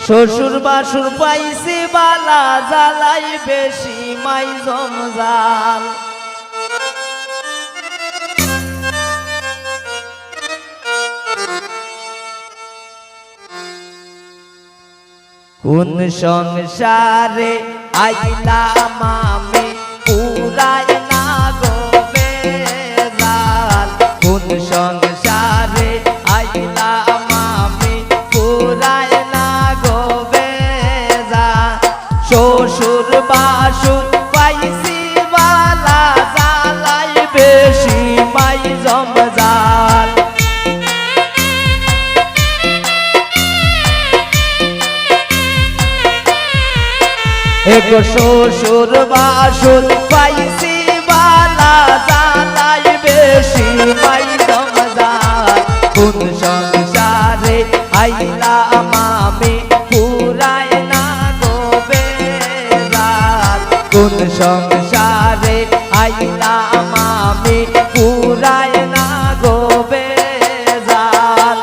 শ্বশুর বাসুর পাইছি বালা জ্বালাই বেশি মাই জমজাল কোন সংসারে আইলাম আমি পুরাই না গো বেজাল কোন সংসারে আইলাম আমি পুরাই না গো বেজাল শ্বশুর বাসুর পাইছি বালা জ্বালাই বেশি মাই জমজাল এগো শ্বশুর বাসুর পাইছি বালা জ্বালাই বেশি মাই জমজাল কোন সংসারে আইলাম আমি পুরাই না গো বেজাল কোন সংসারে আইলাম আমি পুরাই না গো বেজাল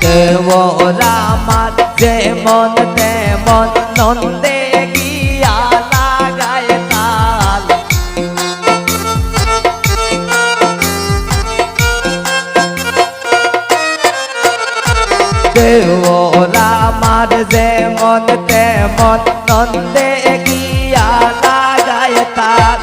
দেওরা আমার যেমন তেমন নন্দে গিয়া লাগায় তাল দেওরা আমার যেমন তেমন নন্দে গিয়া লাগায় তাল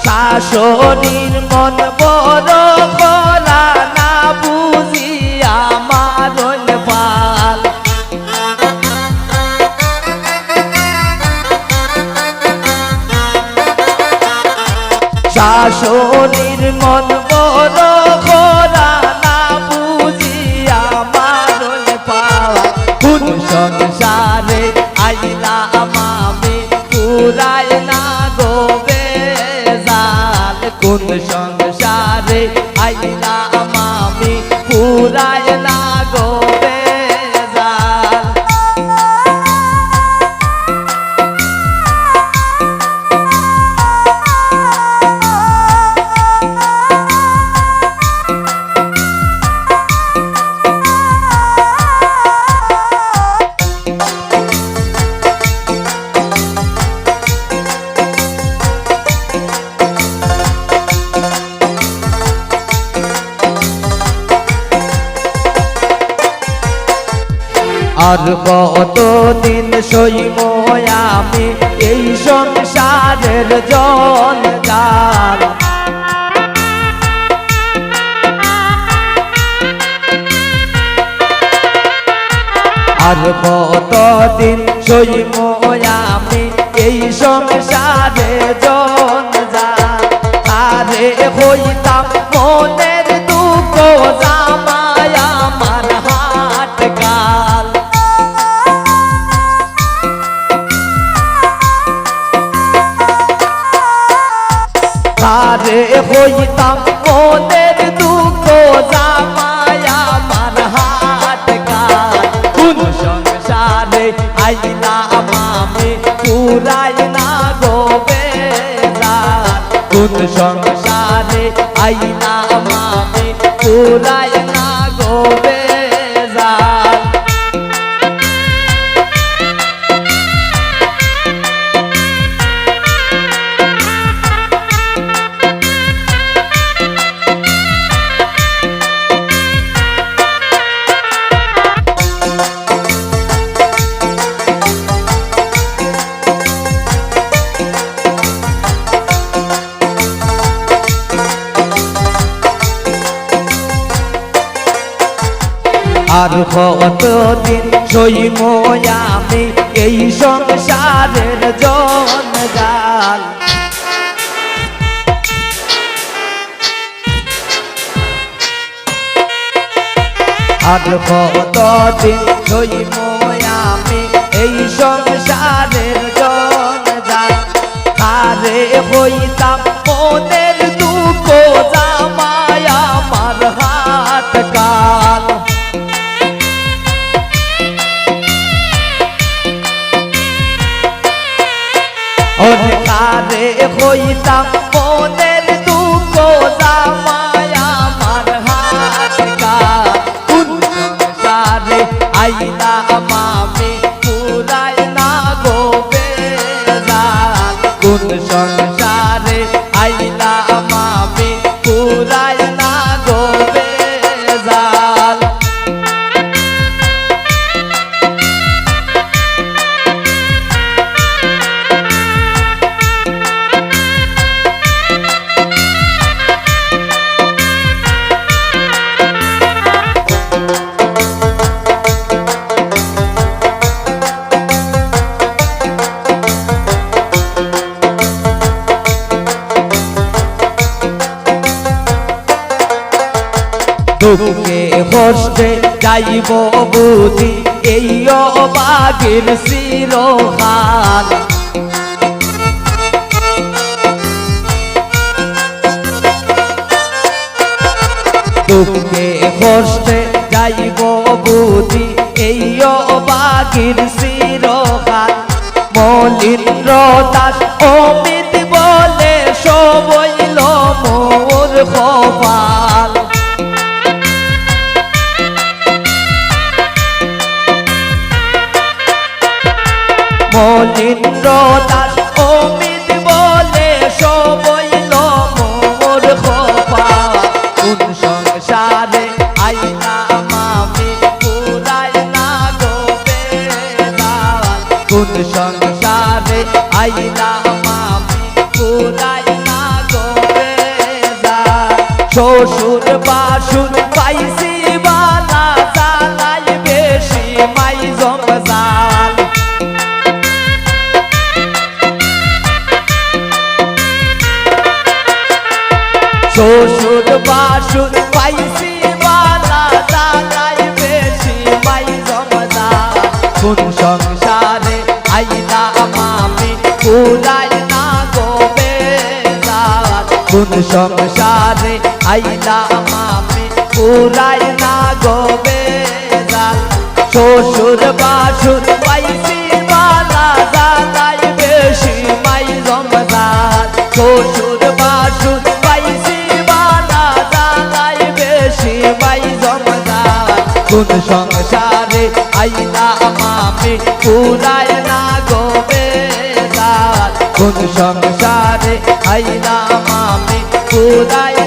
শাশুড়ির মন বড় করা না বুঝিয়া মারণ পাল শাশুড়ির মন বড় করা না বুঝিয়া মারণ পাল কোন সংসারে আইলাম আমি পুরাই না গো বেজাল কোন সংসারে আইলাম আমি পুরাই না গো বেজাল আর কতদিন সইব আমি এই সংসারের জঞ্জাল আর কতদিন সইব আমি এই সংসারের জঞ্জাল আরে হইতাম মনের দুঃখ জামাই আমার হাট কাল আরে হইতাম মনের দুঃখ জামাই আমার হাট কাল কোন সংসারে আইলাম আমি পুরাই না গো বেজাল কোন সংসারে আইলাম আমি পুরাই না গো বেজাল আর কতদিন সইব আমি এই সংসারের জঞ্জাল আর কতদিন সইব আমি এই সংসারের জঞ্জাল আরে হইতাম মনের দুঃখ জামাই আমার হাত কাল অনেকারে হইতাম মনের দুঃখ জামাই আমার হাত কাল কোন সংসারে আইলাম আমি পুরাই না গো বেজাল কোন সংসারে আইলাম আমি পুরাই না গো বেজাল দুঃখে কষ্টে যাইব বুঝি এই অবাগের চিরকাল দুঃখে কষ্টে যাইব বুঝি এই অবাগের চিরকাল মলিন্দ্র দাস অমিত বলে সবইল মোর কপাল মলিন্দ্র দাস অমিত বলে সবইল মোর কপাল কোন সংসারে আইলাম আমি পুরাই না গো বেজাল কোন সংসারে আইলাম আমি পুরাই না গো বেজাল শ্বশুর বাসুর পাইছি বালা জালাই বেশি মাই জমজাল শ্বশুর বাসুর পাইছি বালা জালাই বেশি মাই জমজাল কোন সংসারে আইলাম আমি পুরাই না গো বেজাল কোন সংসারে আইলাম আমি পুরাই না গো বেজাল শ্বশুর বাসুর পাইছি বালা জালাই বেশি মাই জমজাল শ্বশুর বাসুর পাইছি বালা জালাই বেশি মাই জমজাল কোন সংসারে আইলাম আমি পুরাই না গো বেজাল কোন সংসারে আইলাম আমি পুরাই